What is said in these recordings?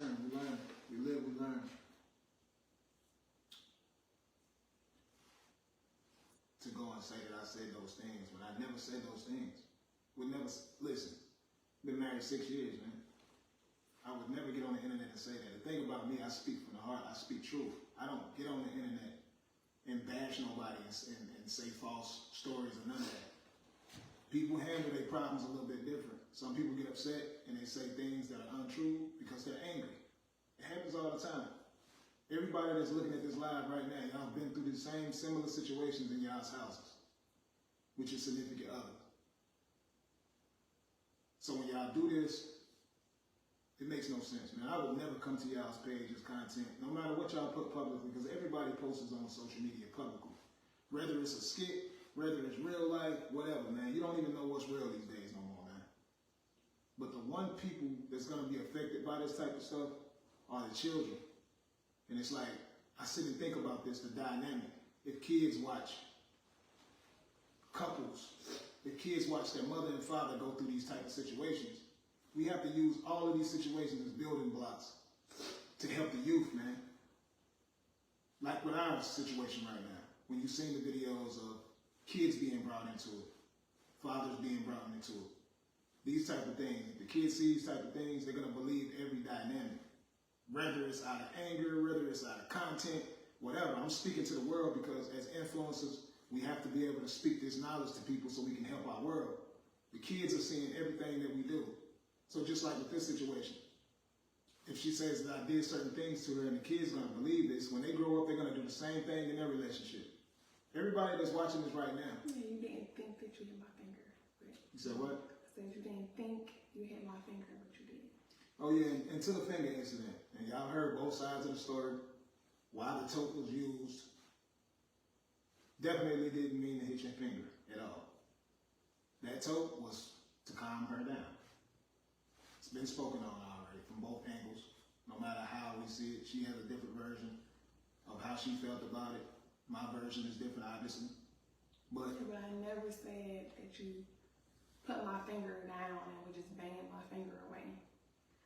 We learn. We live, we learn. To go and say that I said those things when I never said those things. Would never, listen, been married 6 years, man. I would never get on the internet and say that. The thing about me, I speak from the heart. I speak truth. I don't get on the internet and bash nobody and say false stories or none of that. People handle their problems a little bit different. Some people get upset and they say things that are untrue because they're angry. It happens all the time. Everybody that's looking at this live right now, y'all been through the same similar situations in y'all's houses with your significant other. So when y'all do this, it makes no sense, man. I would never come to y'all's page's content, no matter what y'all put publicly, because everybody posts on social media publicly. Whether it's a skit, whether it's real life, whatever, man. You don't even know what's real these days no more, man. But the one people that's going to be affected by this type of stuff are the children. And it's like, I sit and think about this, the dynamic. If kids watch couples, if kids watch their mother and father go through these type of situations, we have to use all of these situations as building blocks to help the youth, man. Like with our situation right now, when you've seen the videos of kids being brought into it, fathers being brought into it, these type of things. If the kids see these type of things, they're going to believe every dynamic. Whether it's out of anger, whether it's out of content, whatever. I'm speaking to the world because as influencers, we have to be able to speak this knowledge to people so we can help our world. The kids are seeing everything that we do. So just like with this situation, if she says that I did certain things to her and the kids are going to believe this, when they grow up, they're going to do the same thing in their relationship. Everybody that's watching this right now. Yeah, you didn't think that you hit my finger. But You said what? I said you didn't think you hit my finger, but you did. Oh yeah, and to the finger incident. And y'all heard both sides of the story, why the tote was used. Definitely didn't mean to hit your finger at all. That tote was to calm her down. It's been spoken on already from both angles. No matter how we see it, she has a different version of how she felt about it. My version is different, obviously. But I never said that you put my finger down and would just bang my finger away.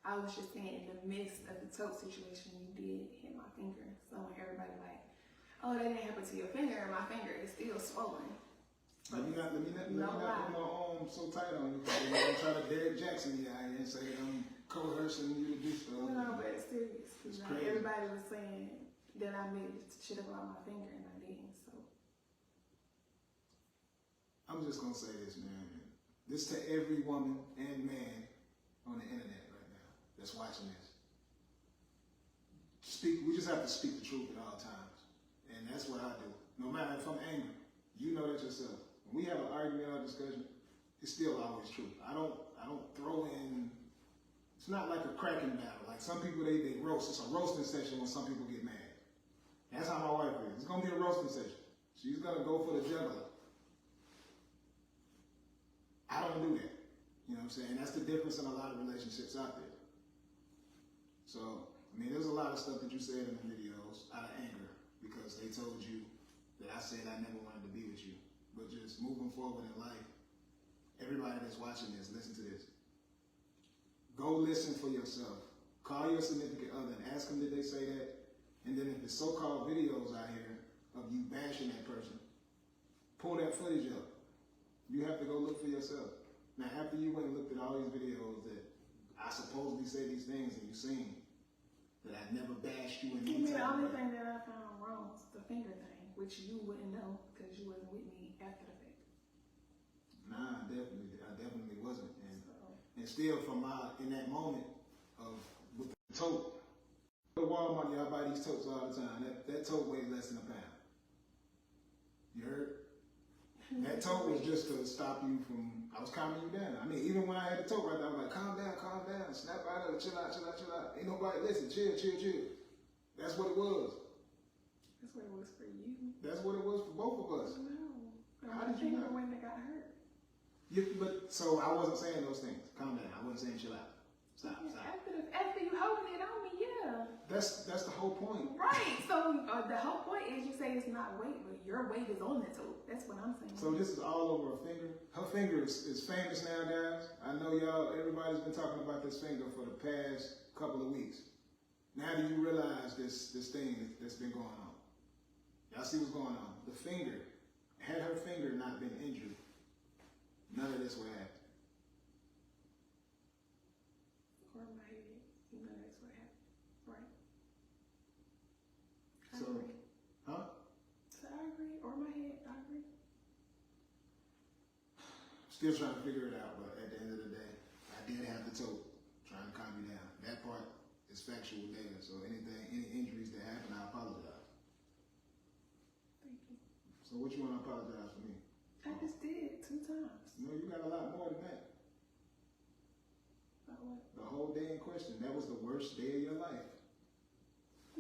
I was just saying in the midst of the tote situation, you did hit my finger. So when everybody like, oh, that didn't happen to your finger, and my finger is still swollen. let me not put my arm so tight on you. I'm going to try to Derek Jackson you out here and say that I'm coercing you to do stuff. No, but it's serious. It's Like, crazy. everybody was saying that I made shit about my finger, and I didn't. So I'm just going to say this, man. This to every woman and man on the internet right now that's watching this. We just have to speak the truth at all times. And that's what I do. No matter if I'm angry, you know that yourself. When we have an argument or discussion, it's still always true. I don't throw in, it's not like a cracking battle. Like some people, they roast. It's a roasting session when some people get mad. That's how my wife is. It's going to be a roasting session. She's going to go for the jugular. I don't do that. You know what I'm saying? That's the difference in a lot of relationships out there. So, I mean, there's a lot of stuff that you said in the videos out of anger because they told you that I said I never wanted to be with you. But just moving forward in life, everybody that's watching this, listen to this. Go listen for yourself. Call your significant other and ask them did they say that. And then if the so-called videos out here of you bashing that person, pull that footage up. You have to go look for yourself. Now, after you went and looked at all these videos that I supposedly say these things and you seen that I never bashed you in any the type only of way. thing that I found wrong was the finger thing, which you wouldn't know because you wasn't with me after the fact. Nah, I definitely wasn't. And still from in that moment of with the tote, go to Walmart, y'all buy these totes all the time. That tote weighs less than a pound. You heard? That tote was just to stop you from, I was calming you down. I mean, even when I had the tote right there, I was like, calm down, snap out of it, chill out. Ain't nobody, listen, chill. That's what it was. That's what it was for you. That's what it was for both of us. No. How did you know? When they got hurt. So I wasn't saying those things. Calm down. I wasn't saying chill out. Stop. After you holding it on me, yeah. That's the whole point. Right. So the whole point is you say it's not weight, but your weight is on that tote. That's what I'm saying. So this is all over her finger. Her finger is famous now, guys. I know everybody's been talking about this finger for the past couple of weeks. Now do you realize this thing that's been going on? Y'all see what's going on? The finger, had her finger not been injured, none of this would happen. Or my head, none of this would happen. Right. I So, agree. huh? So I agree. Or my head, I agree. Still trying to figure it out, but at the end of the day, I did have the tote trying to calm you down. That part is factual data, so any injuries that happen, I apologize. Thank you. So what you want to apologize for me? I just did 2 times. No, you got a lot more than that. About what? The whole day in question, that was the worst day of your life.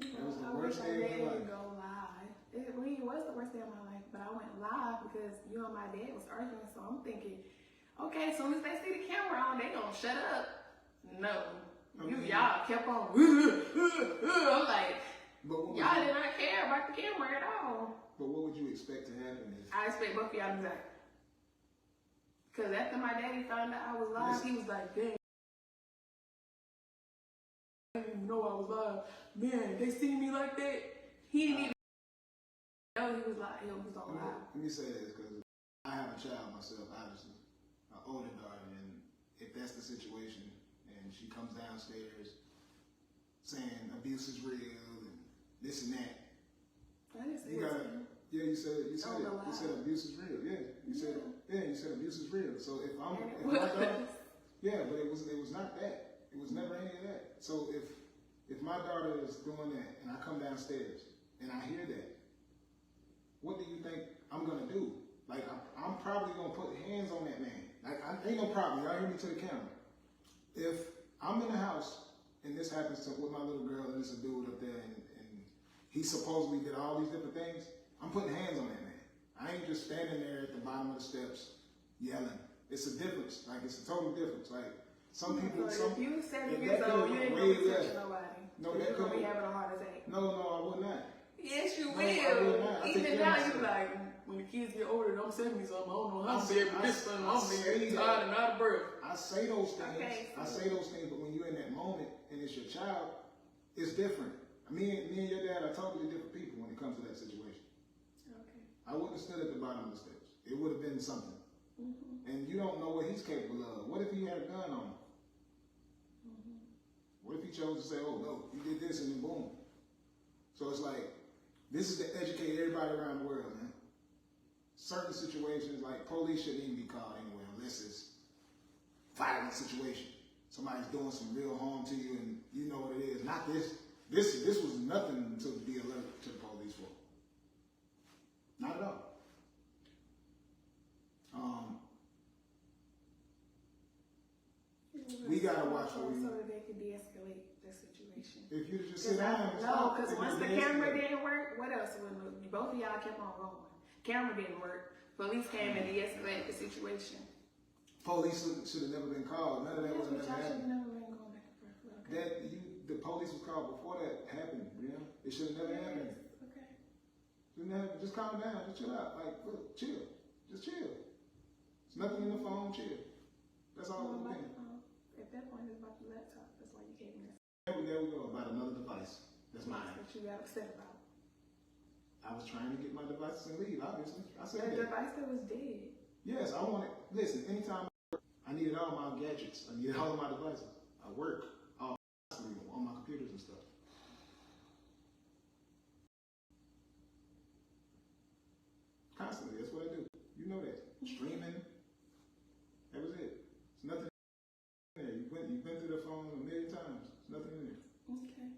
That was the I worst wish day of I your life. didn't go live. It really was the worst day of my life, but I went live because you and my dad was arguing, so I'm thinking, okay, as soon as they see the camera on, they gonna shut up. No. Y'all kept on, I'm like, y'all did not care about the camera at all. But what would you expect to happen if... I expect both of y'all to do that. Because after my daddy found out I was live, he was like, dang, I didn't even know I was live. Man, they see me like that. He didn't even know he was like, he was on live. Let me say this, because I have a child myself, obviously, an older daughter, and if that's the situation, and she comes downstairs saying abuse is real and this and that, you gotta, yeah, you said abuse is real, yeah, you said abuse is real. So if my daughter, yeah, but it was not that. It was never any of that. So if my daughter is doing that and I come downstairs and I hear that, what do you think I'm gonna do? Like I'm probably gonna put hands on that man. Like I ain't no problem. Y'all hear me to the camera. If I'm in the house and this happens with my little girl and there's a dude up there and he supposedly did all these different things, I'm putting hands on that man. I ain't just standing there at the bottom of the steps yelling. It's a difference. Like it's a total difference. Like some people, if you 7 years old, you ain't gonna be touching nobody. No, you're gonna be having a heart attack. No, I would not. Yes, you No, will. I would not. Even now, you like, when the kids get older, don't send me something. I don't know how to be able to miss something. I'm being tired and out of breath. I say those things. Okay, so I say those things, but when you're in that moment and it's your child, it's different. Me and your dad are totally different people when it comes to that situation. Okay. I wouldn't have stood at the bottom of the steps. It would have been something. Mm-hmm. And you don't know what he's capable of. What if he had a gun on him? Mm-hmm. What if he chose to say, oh, no, you did this, and then boom. So it's like, this is to educate everybody around the world, man. Certain situations, like police shouldn't even be called anywhere unless it's violent situation. Somebody's doing some real harm to you and you know what it is. Not this. This was nothing to be alerted to the police for. Not at all. We gotta watch what we... So that they can de-escalate the situation. If you just sit down and no, because once the camera didn't work, what else? Both of y'all kept on going. Camera didn't work. Police came and de-escalated the situation. Police should have never been called. None of that would have never happened. Never been going back and forth. Okay. The police was called before that happened, Brianna. It should have never happened. Okay. Just calm down. Just chill out. Like, look, chill. Just chill. There's nothing in the phone. Chill. That's all we're doing. At that point, it's about the laptop. That's why you gave me this. There we go. About another device. That's mine. That's what you got upset about. I was trying to get my devices and leave, obviously. I said The that. device that was dead. Yes, I wanted, listen, anytime I needed all my gadgets. I needed all of my devices. I work on my computers and stuff. Constantly, that's what I do. You know that. Streaming. That was it. There's nothing in there. You've been through the phone a million times. There's nothing in there. Okay.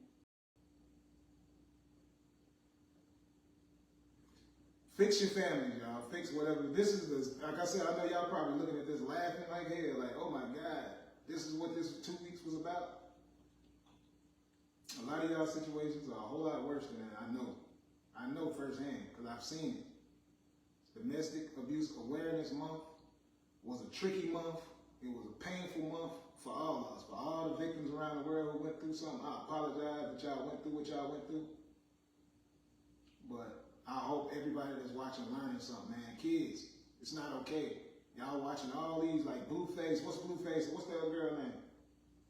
Fix your family, y'all. Fix whatever. This is like I said, I know y'all probably looking at this laughing like hell, like, oh my God, this is what this 2 weeks was about. A lot of y'all situations are a whole lot worse than that. I know firsthand, because I've seen it. Domestic Abuse Awareness Month was a tricky month. It was a painful month for all of us, for all the victims around the world who went through something. I apologize that y'all went through what y'all went through. But I hope everybody that's watching learning something, man. Kids, it's not okay. Y'all watching all these like Blueface. What's Blueface? What's that other girl name?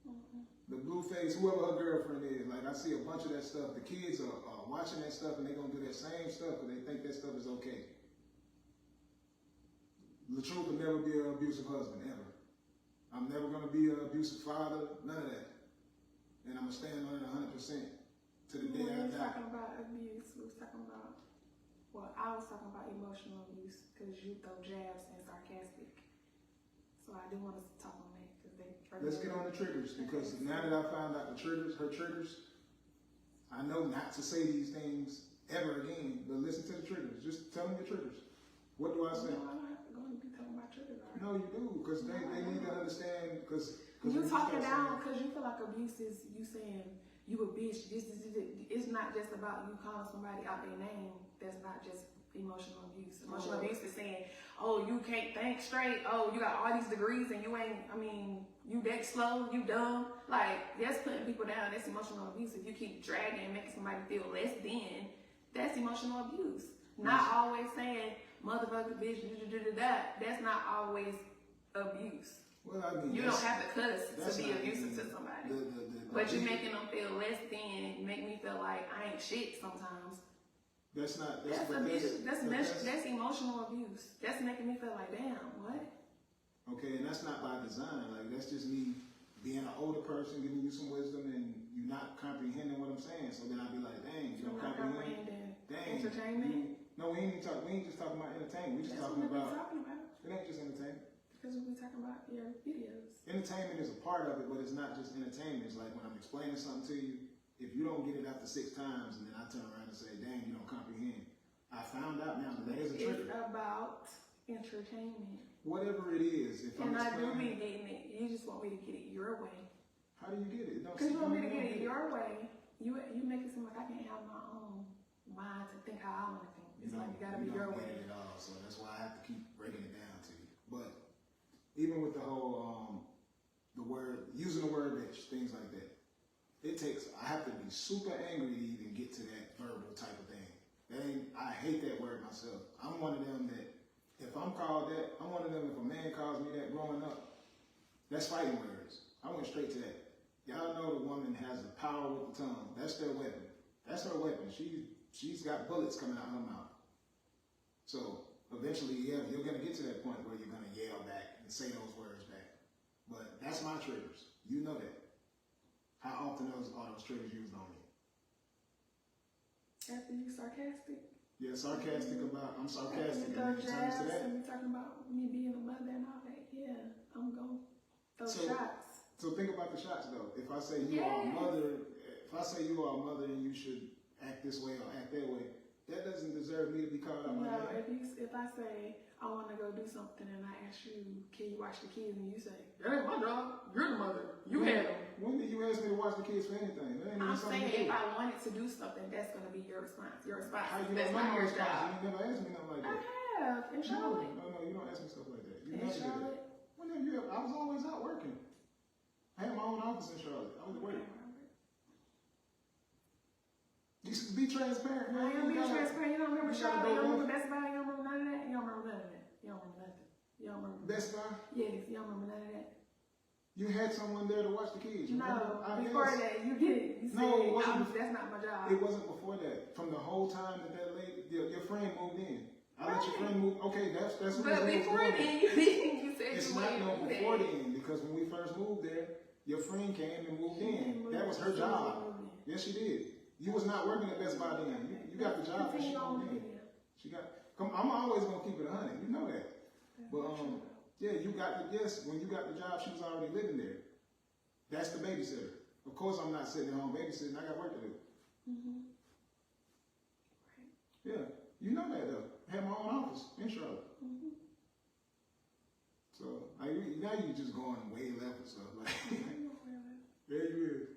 Mm-hmm. The Blueface, whoever her girlfriend is, like I see a bunch of that stuff. The kids are watching that stuff and they're gonna do that same stuff because they think that stuff is okay. Latruth will never be an abusive husband, ever. I'm never gonna be an abusive father, none of that. And I'm gonna stand on it 100% to the day I die. We was talking about abuse. We was talking about, well, I was talking about emotional abuse because you throw jabs and sarcastic. So I do want us to talk on that because they. Let's get on the triggers because now that I found out the triggers, her triggers, I know not to say these things ever again. But listen to the triggers. Just tell me your triggers. What do I say? No, I don't have to go and be talking about triggers. Right? No, you do because they need to understand because. You talking down because you feel like abuse is you saying you a bitch. This is it's not just about you calling somebody out their name. That's not just emotional abuse. Emotional abuse is saying, oh, you can't think straight. Oh, you got all these degrees and you ain't. I mean, you that slow. You dumb. Like that's putting people down. That's emotional abuse. If you keep dragging and making somebody feel less than, that's emotional abuse. Not always saying motherfucker, bitch, that's not always abuse. Well, I mean, you don't have to cuss to be abusive to somebody. But you're making them feel less than. You make me feel like I ain't shit sometimes. That's not. That's emotional abuse. That's making me feel like, damn, what? Okay, and that's not by design. Like that's just me being an older person, giving you some wisdom, and you not comprehending what I'm saying. So then I'll be like, dang, you don't comprehend. Dang. Entertainment. No, we ain't just talking about entertainment. We just talking about. It ain't just entertainment. Because we'll be talking about your videos. Entertainment is a part of it, but it's not just entertainment. It's like when I'm explaining something to you, if you don't get it after 6 times, and then I turn around and say, dang, you don't comprehend. I found out now that there's a trigger. It's about entertainment. Whatever it is. If and I do be getting it. You just want me to get it your way. How do you get it? Because you want me to get it your way. You make it seem like I can't have my own mind to think how I want to think. It's like you got to be your way. It all, so that's why I have to keep breaking it down to you. But even with the whole, using the word bitch, things like that, I have to be super angry to even get to that verbal type of thing. I hate that word myself. I'm one of them that, if I'm called that, I'm one of them if a man calls me that growing up, that's fighting words. I went straight to that. Y'all know the woman has the power with the tongue. That's their weapon. That's her weapon. She's got bullets coming out of her mouth. So eventually, yeah, you're going to get to that point where you're going to yell back and say those words back. But that's my triggers. You know that. How often are those triggers used on me? After you sarcastic? Yeah, I'm sarcastic. And we talking about me being a mother and all that. Yeah, I'm going to throw shots. So think about the shots though. If I say you are a mother and you should act this way or act that way, that doesn't deserve me to be called out. No, if I say I want to go do something and I ask you, can you watch the kids, and you say, that ain't my job. You're the mother. You had them. When did you ask me to watch the kids for anything? I'm saying if I wanted to do something, that's going to be your response. Your response. How you that's not your response? job. You never asked me nothing like that. I have in Charlotte. No, you don't ask me stuff like that. You in never Charlotte. Did that. I was always out working. I had my own office in Charlotte. I was at work. You should be transparent, man. I am being transparent. You don't remember Charlotte? You don't remember Best Buy? You don't remember none of that? You don't remember none of that? You don't remember nothing? You don't remember Best Buy? Yes, you don't remember none of that? You had someone there to watch the kids. No, before that, you did it. You said, that's not my job. It wasn't before that. From the whole time that lady, your friend moved in. I let your friend move. Okay, that's what. But before then, you said it's not no before then, because when we first moved there, your friend came and moved in. That was her job. Yes, she did. You was not working at Best Buy then. You got the job that she moved in. I'm always gonna keep it 100. You know that. But yeah, when you got the job, she was already living there. That's the babysitter. Of course, I'm not sitting at home babysitting. I got work to do. Mm-hmm. Yeah, you know that though. I had my own office in Charlotte. Mm-hmm. So now you're just going way left and stuff. Like, there you is.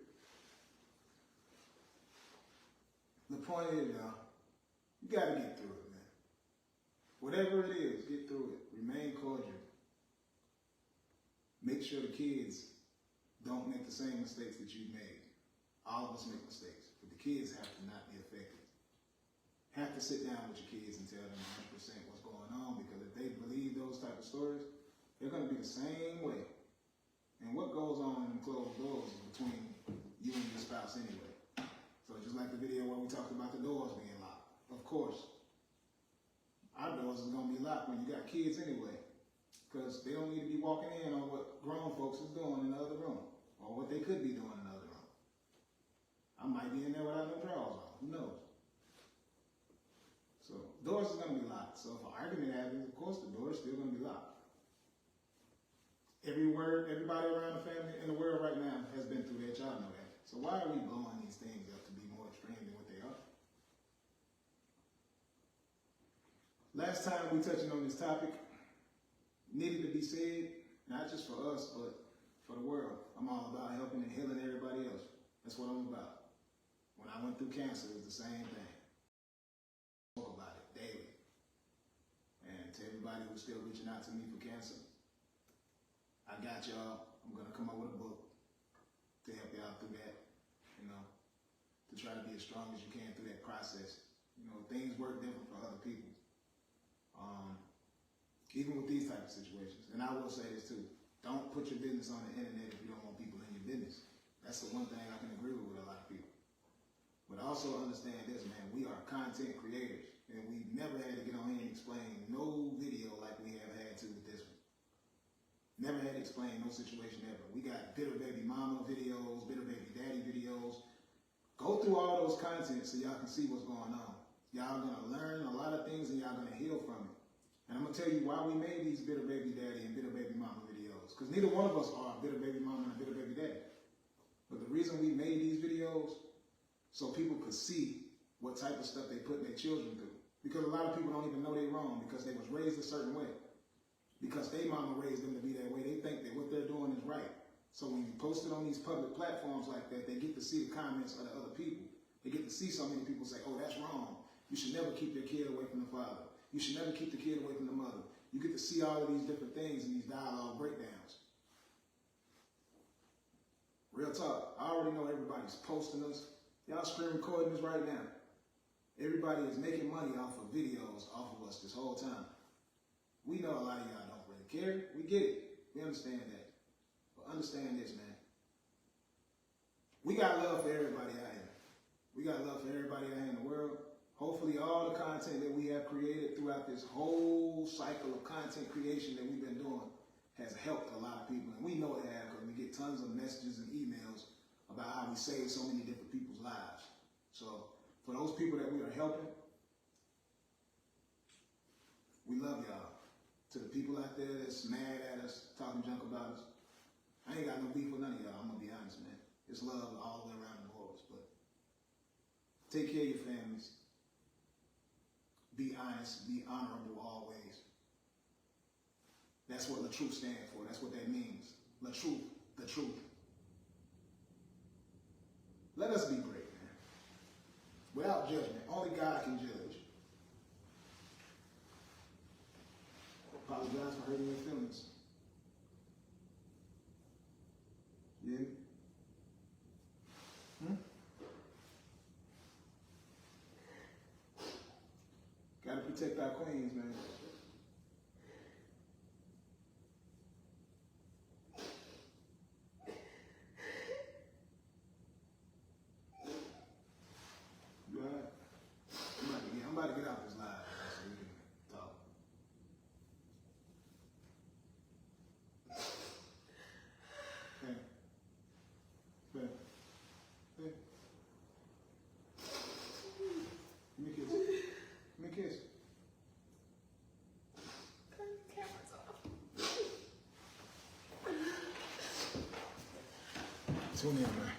The point is, you got to get through it, man. Whatever it is, get through it. Remain cordial. Make sure the kids don't make the same mistakes that you made. All of us make mistakes, but the kids have to not be affected. Have to sit down with your kids and tell them 100% what's going on, because if they believe those type of stories, they're going to be the same way. And what goes on in closed doors is between like the video where we talked about the doors being locked. Of course. Our doors is going to be locked when you got kids anyway. Because they don't need to be walking in on what grown folks is doing in the other room. Or what they could be doing in the other room. I might be in there without no drawers on. Who knows? So, doors is going to be locked. So if an argument happens, of course the door is still going to be locked. Everybody around the family in the world right now has been through that. Y'all know that. So why are we blowing these things up to be more extreme than what they are? Last time we touching on this topic, needed to be said, not just for us, but for the world. I'm all about helping and healing everybody else. That's what I'm about. When I went through cancer, it was the same thing. I spoke about it daily. And to everybody who's still reaching out to me for cancer, I got y'all. I'm going to come up with a book to help y'all through that, to try to be as strong as you can through that process. Things work different for other people. Even with these type of situations. And I will say this too. Don't put your business on the internet if you don't want people in your business. That's the one thing I can agree with a lot of people. But also understand this, man. We are content creators. And we never had to get on here and explain no video like we have had to with this one. Never had to explain no situation ever. We got bitter baby mama videos, bitter baby daddy videos. Go through all those content so y'all can see what's going on. Y'all gonna learn a lot of things and y'all gonna heal from it. And I'm gonna tell you why we made these bitter baby daddy and bitter baby mama videos. Because neither one of us are a bitter baby mama and a bitter baby daddy. But the reason we made these videos, so people could see what type of stuff they put their children through. Because a lot of people don't even know they're wrong because they was raised a certain way. Because their mama raised them to be that way, they think that what they're doing is right. So when you post it on these public platforms like that, they get to see the comments of the other people. They get to see so many people say, oh, that's wrong. You should never keep your kid away from the father. You should never keep the kid away from the mother. You get to see all of these different things in these dialogue breakdowns. Real talk. I already know everybody's posting us. Y'all screen recording this right now. Everybody is making money off of videos off of us this whole time. We know a lot of y'all don't really care. We get it. We understand that. But understand this, man. We got love for everybody out here. We got love for everybody out here in the world. Hopefully all the content that we have created throughout this whole cycle of content creation that we've been doing has helped a lot of people. And we know it has because we get tons of messages and emails about how we save so many different people's lives. So for those people that we are helping, we love y'all. To the people out there that's mad at us, talking junk about us, I ain't got no beef with none of y'all. I'm going to be honest, man. It's love all the way around the world. But take care of your families. Be honest, be honorable always. That's what Latruth stands for. That's what that means. Latruth, the truth. Let us be great, man. Without judgment. Only God can judge. Apologize for hurting your feelings. Yeah? Gotta protect our queens, man. You all right? I'm about to get out this live so we can talk. Hey. Hey. Hey. Give me a kiss. Give me a kiss. Turn the cameras off. Tune in, man.